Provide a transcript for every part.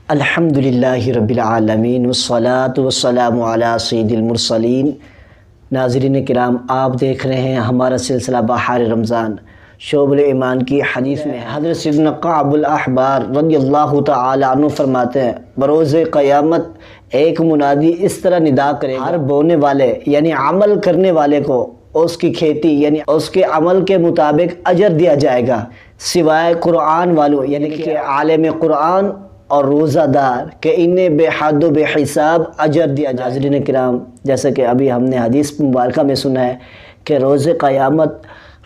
الحمدللہ رب العالمین والصلاة والسلام علی سید المرسلین۔ ناظرین کرام، آپ دیکھ رہے ہیں ہمارا سلسلہ بہار رمضان۔ شعبۃ ایمان کی حدیث میں حضرت سیدنا کعب الاحبار رضی اللہ تعالی عنہ فرماتے ہیں، بروز قیامت ایک منادی اس طرح ندا کرے گا، ہر بونے والے یعنی عمل کرنے والے کو اس کی کھیتی یعنی اس کے عمل کے مطابق اجر دیا جائے گا، سوائے قرآن والوں یعنی کہ عالم قرآن اور روزہ دار کہ انہیں بے حد و بے حساب اجر دیا جائے۔ ناظرین کرام، جیسا کہ ابھی ہم نے حدیث مبارکہ میں سنا ہے کہ روز قیامت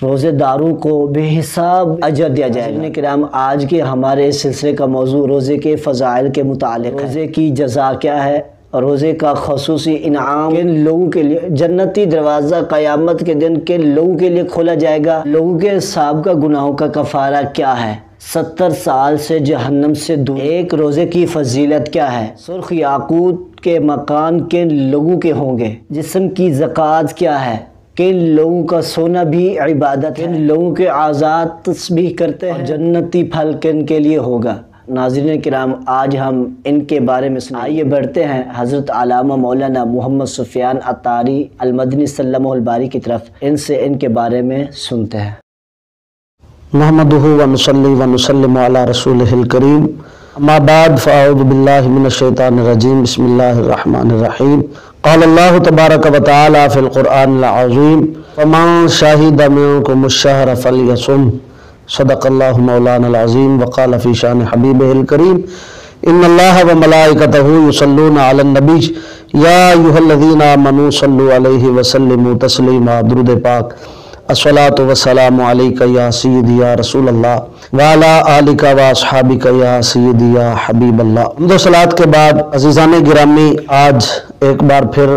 روزے داروں کو بے حساب اجر دیا جائے گا۔ ناظرین کرام، آج کے ہمارے سلسلے کا موضوع روزے کے فضائل کے متعلق ہے۔ روزے کی جزا کیا ہے اور روزے کا خصوصی انعام کن لوگوں کے لیے، جنتی دروازہ قیامت کے دن کن لوگوں کے لیے کھولا جائے گا، لوگوں کے سابقہ گناہوں کا کفارہ کیا ہے، 70 سال سے جہنم سے دور ایک روزے کی فضیلت کیا ہے، سرخ یاقوت کے مکان کن لوگوں کے ہوں گے، جسم کی زکوٰۃ کیا ہے، کن لوگوں کا سونا بھی عبادت ہے، کن لوگوں کے اعضاء تسبیح کرتے ہیں، جنتی پھل کن کے لیے ہوگا۔ ناظرین کرام، آج ہم ان کے بارے میں سنیں۔ آئیے بڑھتے ہیں حضرت علامہ مولانا محمد سفیان عطاری المدنی سلمہ الباری کی طرف، ان سے ان کے بارے میں سنتے ہیں۔ نحمدہ ونصلی ونسلم علی رسولہ الکریم، اما بعد فاعوذ باللہ من الشیطان الرجیم، بسم اللہ الرحمن الرحیم۔ قال اللہ تبارک و تعالی فی القرآن العظیم، فمن شہد منکم الشہر فلیصم، صدق اللہ مولانا العظیم۔ وقال فی شان حبیبہ الکریم، ان اللہ وملائکتہ یصلون علی النبی یا ایھا الذین آمنوا صلوا علیہ وسلموا تسلیما۔ درود پاک، الصلاۃ والسلام علیک یا سیدی یا رسول اللہ وعلی آلک و اصحابک یا سیدی یا حبیب اللہ۔ حمد و صلاۃ کے بعد عزیزان گرامی، آج ایک بار پھر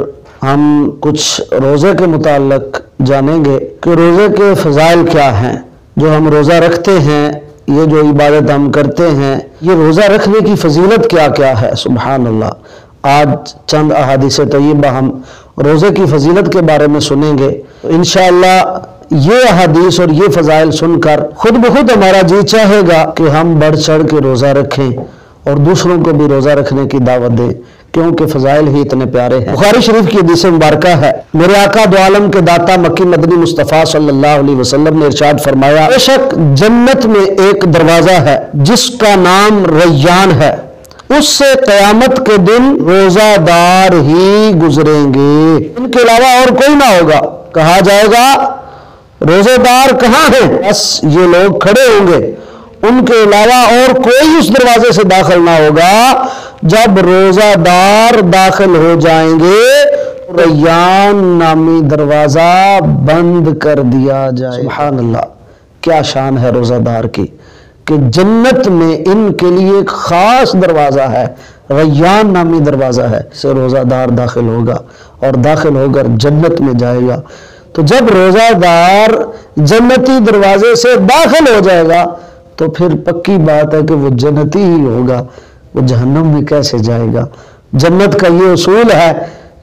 ہم کچھ روزے کے متعلق جانیں گے کہ روزے کے فضائل کیا ہیں، جو ہم روزہ رکھتے ہیں، یہ جو عبادت ہم کرتے ہیں، یہ روزہ رکھنے کی فضیلت کیا کیا ہے۔ سبحان اللہ۔ آج چند احادیث طیبہ ہم روزے کی فضیلت کے بارے میں سنیں گے، انشاءاللہ یہ احادیث اور یہ فضائل سن کر خود بخود ہمارا جی چاہے گا کہ ہم بڑھ چڑھ کے روزہ رکھیں اور دوسروں کو بھی روزہ رکھنے کی دعوت دیں، کیونکہ فضائل ہی اتنے پیارے ہیں۔ بخاری شریف کی حدیث مبارکہ ہے، میرے آقا دو عالم کے داتا مکی مدنی مصطفیٰ صلی اللہ علیہ وسلم نے ارشاد فرمایا، بے شک جنت میں ایک دروازہ ہے جس کا نام ریان ہے، اس سے قیامت کے دن روزہ دار ہی گزریں گے، ان کے علاوہ اور کوئی نہ ہوگا۔ کہا جائے گا روزے دار کہاں ہیں؟ بس یہ لوگ کھڑے ہوں گے، ان کے علاوہ اور کوئی اس دروازے سے داخل نہ ہوگا۔ جب روزہ دار داخل ہو جائیں گے، ریان نامی دروازہ بند کر دیا جائے۔ سبحان اللہ، کیا شان ہے روزہ دار کی کہ جنت میں ان کے لیے ایک خاص دروازہ ہے، ریان نامی دروازہ ہے، سے روزہ دار داخل ہوگا اور داخل ہو کر جنت میں جائے گا۔ تو جب روزہ دار جنتی دروازے سے داخل ہو جائے گا تو پھر پکی بات ہے کہ وہ جنتی ہی ہوگا، وہ جہنم میں کیسے جائے گا؟ جنت کا یہ اصول ہے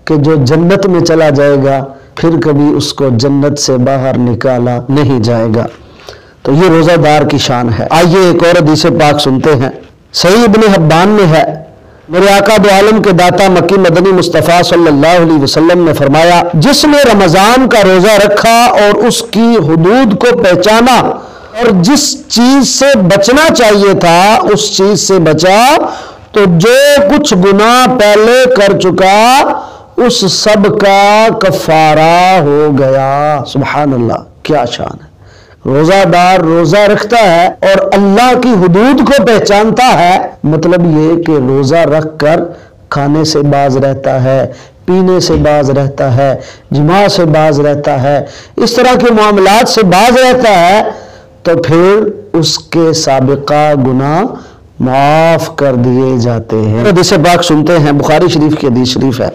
کہ جو جنت میں چلا جائے گا پھر کبھی اس کو جنت سے باہر نکالا نہیں جائے گا۔ تو یہ روزہ دار کی شان ہے۔ آئیے ایک اور حدیث پاک سنتے ہیں، صحیح ابن حبان میں ہے، میرے آقا دو عالم کے داتا مکی مدنی مصطفیٰ صلی اللہ علیہ وسلم نے فرمایا، جس نے رمضان کا روزہ رکھا اور اس کی حدود کو پہچانا اور جس چیز سے بچنا چاہیے تھا اس چیز سے بچا، تو جو کچھ گناہ پہلے کر چکا اس سب کا کفارہ ہو گیا۔ سبحان اللہ، کیا شان ہے۔ روزہ دار روزہ رکھتا ہے اور اللہ کی حدود کو پہچانتا ہے، مطلب یہ کہ روزہ رکھ کر کھانے سے باز رہتا ہے، پینے سے باز رہتا ہے، جماع سے باز رہتا ہے، اس طرح کے معاملات سے باز رہتا ہے، تو پھر اس کے سابقہ گناہ معاف کر دیے جاتے ہیں۔ حدیث پاک سنتے ہیں، بخاری شریف کی حدیث شریف ہے،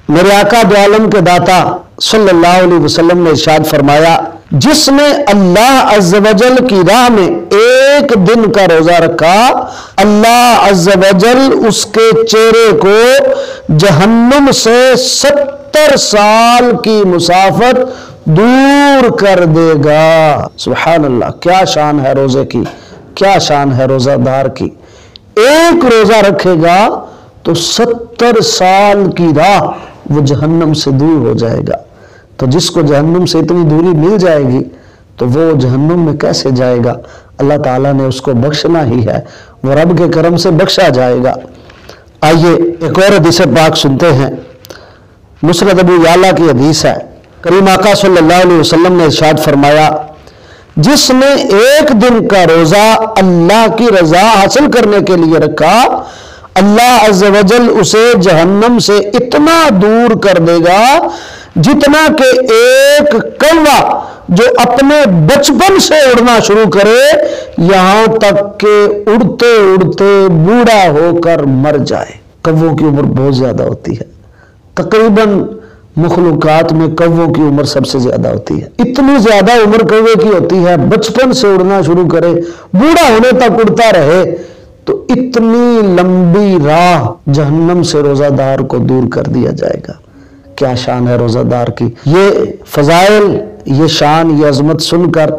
میرے آقا دو عالم کے داتا صلی اللہ علیہ وسلم نے ارشاد فرمایا، جس نے اللہ عز و جل کی راہ میں ایک دن کا روزہ رکھا، اللہ عز و جل اس کے چہرے کو جہنم سے 70 سال کی مسافت دور کر دے گا۔ سبحان اللہ، کیا شان ہے روزے کی، کیا شان ہے روزہ دار کی۔ ایک روزہ رکھے گا تو 70 سال کی راہ وہ جہنم سے دور ہو جائے گا۔ تو جس کو جہنم سے اتنی دوری مل جائے گی تو وہ جہنم میں کیسے جائے گا؟ اللہ تعالیٰ نے اس کو بخشنا ہی ہے، وہ رب کے کرم سے بخشا جائے گا۔ آئیے ایک اور حدیث پاک سنتے ہیں، مسند ابو یعلا کی حدیث ہے۔ کریم آقا صلی اللہ علیہ وسلم نے ارشاد فرمایا، جس نے ایک دن کا روزہ اللہ کی رضا حاصل کرنے کے لیے رکھا، اللہ عز و جل اسے جہنم سے اتنا دور کر دے گا جتنا کہ ایک کوا جو اپنے بچپن سے اڑنا شروع کرے یہاں تک کہ اڑتے اڑتے بوڑھا ہو کر مر جائے۔ کووں کی عمر بہت زیادہ ہوتی ہے، تقریباً مخلوقات میں کووں کی عمر سب سے زیادہ ہوتی ہے۔ اتنی زیادہ عمر کوے کی ہوتی ہے، بچپن سے اڑنا شروع کرے بوڑھا ہونے تک اڑتا رہے، تو اتنی لمبی راہ جہنم سے روزہ دار کو دور کر دیا جائے گا۔ کیا شان ہے روزہ دار کی۔ یہ فضائل، یہ شان، یہ عظمت سن کر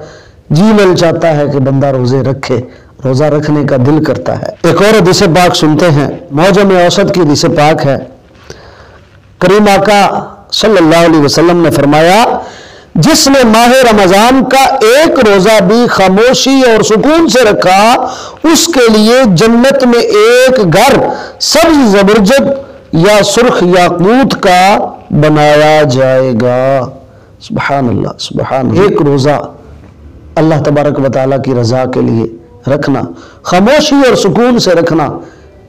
جی للچاتا ہے کہ بندہ روزے رکھے، روزہ رکھنے کا دل کرتا ہے۔ ایک اور حدیث پاک سنتے ہیں، معجم اوسط کی حدیث پاک ہے۔ کریم آقا صلی اللہ علیہ وسلم نے فرمایا، جس نے ماہ رمضان کا ایک روزہ بھی خاموشی اور سکون سے رکھا، اس کے لیے جنت میں ایک گھر سبز زبرجد یا سرخ یاقوت کا بنایا جائے گا۔ سبحان اللہ، سبحان اللہ۔ ایک روزہ اللہ تبارک و تعالیٰ کی رضا کے لیے رکھنا، خاموشی اور سکون سے رکھنا،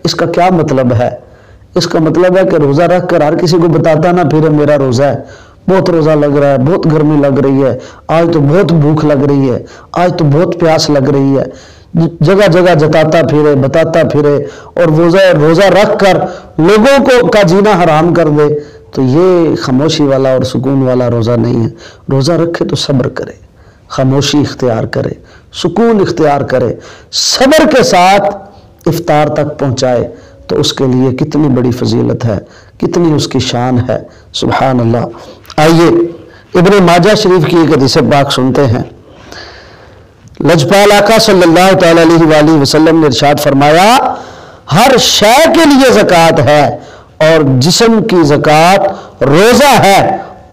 اس کا کیا مطلب ہے؟ اس کا مطلب ہے کہ روزہ رکھ کر ہر کسی کو بتاتا نہ پھر میرا روزہ ہے، بہت روزہ لگ رہا ہے، بہت گرمی لگ رہی ہے، آج تو بہت بھوک لگ رہی ہے، آج تو بہت پیاس لگ رہی ہے، جگہ جگہ جتاتا پھرے، بتاتا پھرے اور روزہ رکھ کر لوگوں کو کا جینا حرام کر دے، تو یہ خاموشی والا اور سکون والا روزہ نہیں ہے۔ روزہ رکھے تو صبر کرے، خاموشی اختیار کرے، سکون اختیار کرے، صبر کے ساتھ افطار تک پہنچائے، تو اس کے لیے کتنی بڑی فضیلت ہے، کتنی اس کی شان ہے۔ سبحان اللہ۔ آئیے ابن ماجہ شریف کی ایک حدیث پاک سنتے ہیں۔ لجپال آقا صلی اللہ تعالی علیہ وآلہ وسلم نے ارشاد فرمایا، ہر شے کے لیے زکوٰۃ ہے اور جسم کی زکوٰۃ روزہ ہے،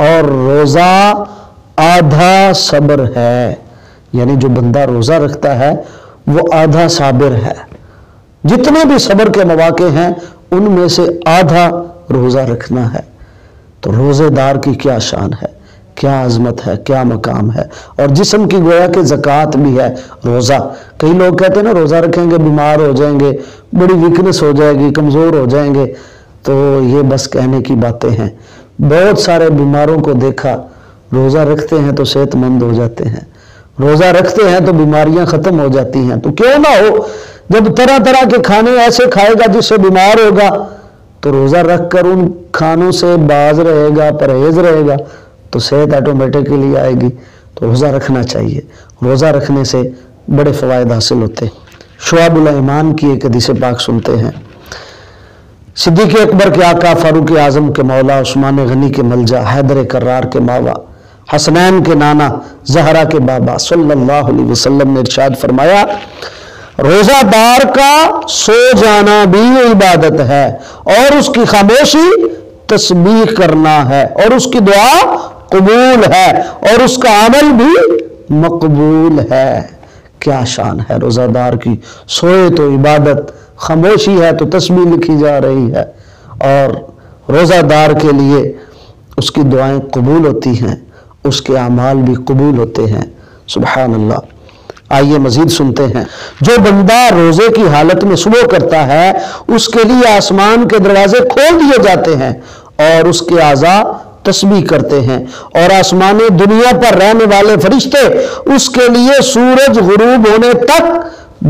اور روزہ آدھا صبر ہے، یعنی جو بندہ روزہ رکھتا ہے وہ آدھا صابر ہے۔ جتنے بھی صبر کے مواقع ہیں ان میں سے آدھا روزہ رکھنا ہے۔ تو روزے دار کی کیا شان ہے، کیا عظمت ہے، کیا مقام ہے۔ اور جسم کی گویا کہ زکوٰۃ بھی ہے روزہ۔ کئی لوگ کہتے ہیں نا روزہ رکھیں گے بیمار ہو جائیں گے، بڑی ویکنس ہو جائے گی، کمزور ہو جائیں گے، تو یہ بس کہنے کی باتیں ہیں۔ بہت سارے بیماروں کو دیکھا، روزہ رکھتے ہیں تو صحت مند ہو جاتے ہیں، روزہ رکھتے ہیں تو بیماریاں ختم ہو جاتی ہیں۔ تو کیوں نہ ہو، جب طرح طرح کے کھانے ایسے کھائے گا جس سے بیمار ہوگا، تو روزہ رکھ کر ان کھانوں سے باز رہے گا، پرہیز رہے گا، تو صحت آٹومیٹکلی آئے گی۔ تو روزہ رکھنا چاہیے، روزہ رکھنے سے بڑے فوائد حاصل ہوتے ہیں۔ شعب الایمان کی ایک حدیث پاک سنتے ہیں۔ صدیق اکبر کے آقا، فاروق اعظم کے مولا، عثمان غنی کے ملجا، حیدر کرار کے ماوا، حسنین کے نانا، زہرا کے بابا صلی اللہ علیہ وسلم نے ارشاد فرمایا، روزہ دار کا سو جانا بھی عبادت ہے اور اس کی خاموشی تسبیح کرنا ہے اور اس کی دعا قبول ہے اور اس کا عمل بھی مقبول ہے۔ کیا شان ہے روزہ دار کی، سوئے تو عبادت، خاموشی ہے تو تسبیح لکھی جا رہی ہے، اور روزہ دار کے لیے اس کی دعائیں قبول ہوتی ہیں، اس کے اعمال بھی قبول ہوتے ہیں۔ سبحان اللہ۔ آئیے مزید سنتے ہیں۔ جو بندہ روزے کی حالت میں صبح کرتا ہے اس کے لیے آسمان کے دروازے کھول دیے جاتے ہیں اور اس کے اعضاء تسبیح کرتے ہیں، اور آسمان دنیا پر رہنے والے فرشتے اس کے لیے سورج غروب ہونے تک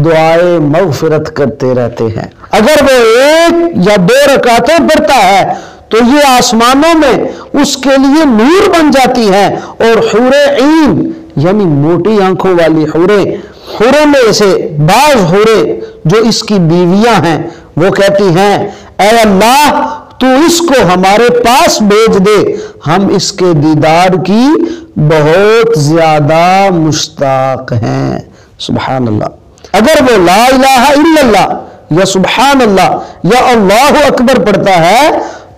دعائے مغفرت کرتے رہتے ہیں۔ اگر وہ ایک یا دو رکعتیں پڑھتا ہے تو یہ آسمانوں میں اس کے لیے نور بن جاتی ہیں، اور حور عین یعنی موٹی آنکھوں والی حوریں، حوروں میں سے بعض حوریں جو اس کی بیویاں ہیں وہ کہتی ہیں اے اللہ تو اس کو ہمارے پاس بھیج دے، ہم اس کے دیدار کی بہت زیادہ مشتاق ہیں۔ سبحان اللہ۔ اگر وہ لا الہ الا اللہ یا سبحان اللہ یا اللہ اکبر پڑھتا ہے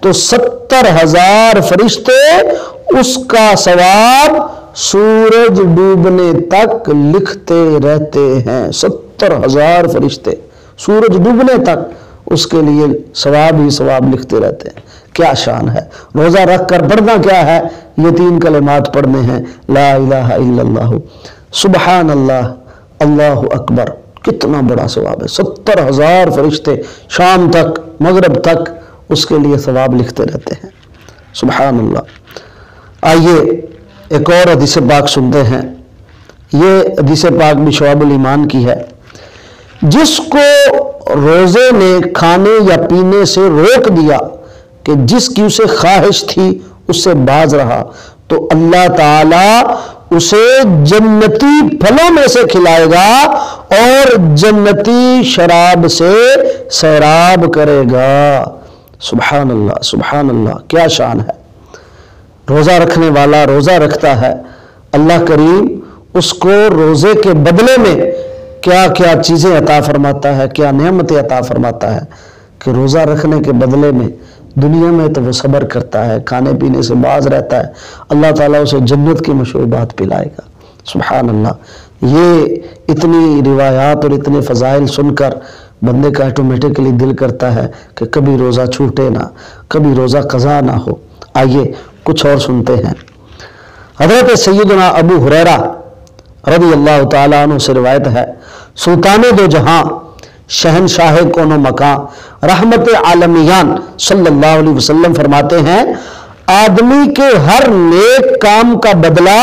تو 70,000 فرشتے اس کا ثواب سورج ڈوبنے تک لکھتے رہتے ہیں۔ 70,000 فرشتے سورج ڈوبنے تک اس کے لیے ثواب ہی ثواب لکھتے رہتے ہیں۔ کیا شان ہے۔ روزہ رکھ کر پڑھنا کیا ہے؟ یہ 3 کلمات پڑھنے ہیں، لا الہ الا اللہ، سبحان اللہ، اللہ اکبر۔ کتنا بڑا ثواب ہے۔ 70,000 فرشتے شام تک مغرب تک اس کے لیے ثواب لکھتے رہتے ہیں۔ سبحان اللہ۔ آئیے ایک اور حدیث پاک سنتے ہیں۔ یہ حدیث پاک بھی شعب الایمان کی ہے۔ جس کو روزے نے کھانے یا پینے سے روک دیا کہ جس کی اسے خواہش تھی اس سے باز رہا تو اللہ تعالی اسے جنتی پھلوں میں سے کھلائے گا اور جنتی شراب سے سیراب کرے گا۔ سبحان اللہ، سبحان اللہ، کیا شان ہے۔ روزہ رکھنے والا روزہ رکھتا ہے، اللہ کریم اس کو روزے کے بدلے میں کیا کیا چیزیں عطا فرماتا ہے، کیا نعمتیں عطا فرماتا ہے کہ روزہ رکھنے کے بدلے میں دنیا میں تو وہ صبر کرتا ہے، کھانے پینے سے باز رہتا ہے، اللہ تعالیٰ اسے جنت کی مشروبات پلائے گا۔ سبحان اللہ۔ یہ اتنی روایات اور اتنے فضائل سن کر بندے کا آٹومیٹکلی دل کرتا ہے کہ کبھی روزہ چھوٹے نہ، کبھی روزہ قضا نہ ہو۔ آئیے کچھ اور سنتے ہیں۔ حضرت سیدنا ابو ہریرہ رضی اللہ تعالیٰ عنہ سے روایت ہے، سلطان دو جہاں، شہنشاہ کون و مکان، رحمت عالمیان صلی اللہ علیہ وسلم فرماتے ہیں آدمی کے ہر نیک کام کا بدلہ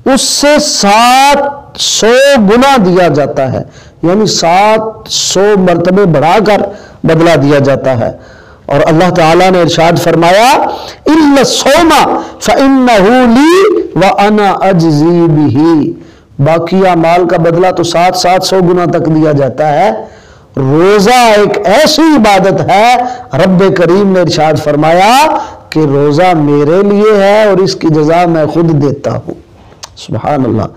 اس سے 700 گنا دیا جاتا ہے، یعنی 700 مرتبے بڑھا کر بدلہ دیا جاتا ہے۔ اور اللہ تعالیٰ نے ارشاد فرمایا اِلَّا الصَّوْمَ فَإِنَّهُ لِي وَأَنَا أَجْزِي بِهِ، باقی اعمال کا بدلہ تو 700 گنا تک دیا جاتا ہے۔ روزہ ایک ایسی عبادت ہے، رب کریم نے ارشاد فرمایا کہ روزہ میرے لیے ہے اور اس کی جزا میں خود دیتا ہوں۔ سبحان اللہ۔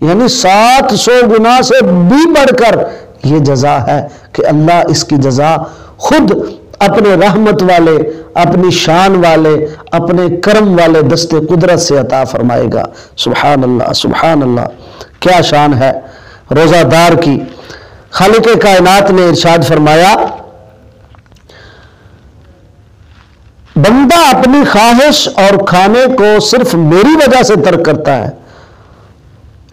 یعنی 700 گنا سے بھی بڑھ کر یہ جزا ہے کہ اللہ اس کی جزا خود اپنے رحمت والے، اپنی شان والے، اپنے کرم والے دست قدرت سے عطا فرمائے گا۔ سبحان اللہ، سبحان اللہ، کیا شان ہے روزہ دار کی۔ خالق کائنات نے ارشاد فرمایا بندہ اپنی خواہش اور کھانے کو صرف میری وجہ سے ترک کرتا ہے۔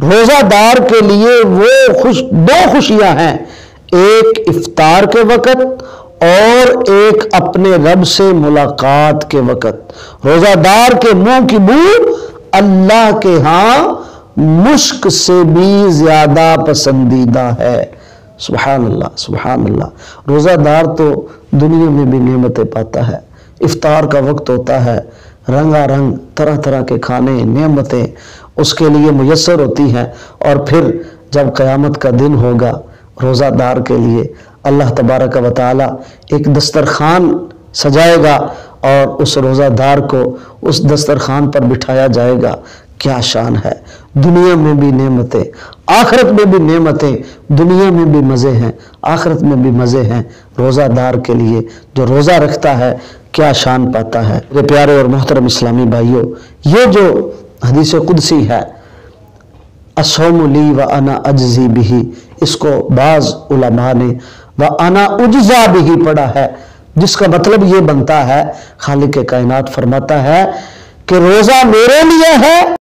روزہ دار کے لیے وہ دو خوشیاں ہیں، ایک افطار کے وقت اور ایک اپنے رب سے ملاقات کے وقت۔ روزہ دار کے منہ کی بو اللہ کے ہاں مشک سے بھی زیادہ پسندیدہ ہے۔ سبحان اللہ، سبحان اللہ۔ روزہ دار تو دنیا میں بھی نعمتیں پاتا ہے، افطار کا وقت ہوتا ہے، رنگا رنگ طرح طرح کے کھانے، نعمتیں اس کے لیے میسر ہوتی ہیں، اور پھر جب قیامت کا دن ہوگا روزہ دار کے لیے اللہ تبارک و تعالی ایک دسترخوان سجائے گا اور اس روزہ دار کو اس دسترخوان پر بٹھایا جائے گا۔ کیا شان ہے۔ دنیا میں بھی نعمتیں، آخرت میں بھی نعمتیں، دنیا میں بھی مزے ہیں، آخرت میں بھی مزے ہیں۔ روزہ دار کے لیے جو روزہ رکھتا ہے کیا شان پاتا ہے۔ میرے پیارے اور محترم اسلامی بھائیوں، یہ جو حدیث قدسی ہے الصوم لی وانا اجزی بہ، اس کو بعض علماء نے وانا اجزا بہ پڑھا ہے، جس کا مطلب یہ بنتا ہے خالق کائنات فرماتا ہے کہ روزہ میرے لیے ہے